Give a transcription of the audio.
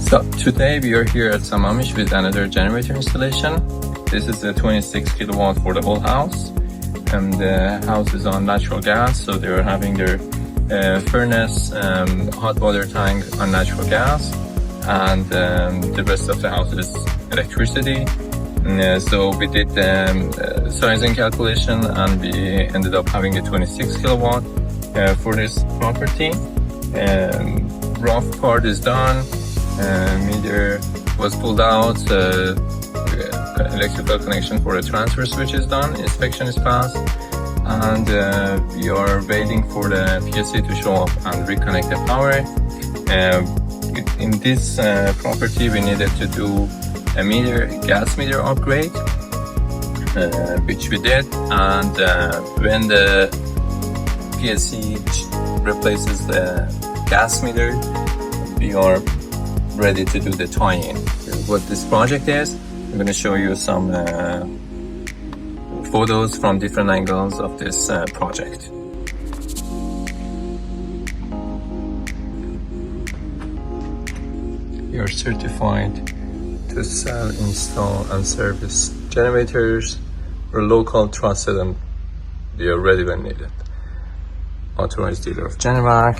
So today we are here at Sammamish with another generator installation. This is a 26 kilowatt for the whole house, and the house is on natural gas, so they are having their furnace, hot water tank on natural gas, and the rest of the house is electricity. So we did sizing calculation, and we ended up having a 26 kilowatt for this property. Rough part is done. Meter was pulled out, electrical connection for the transfer switch is done, inspection is passed, and we are waiting for the PLC to show up and reconnect the power. In this property we needed to do a gas meter upgrade, which we did, and when the PLC replaces the gas meter, we are ready to do the tie-in. What this project is, I'm going to show you some photos from different angles of this project. We are certified to sell, install and service generators. We're local, trusted, and we are ready when needed. Authorized dealer of Generac.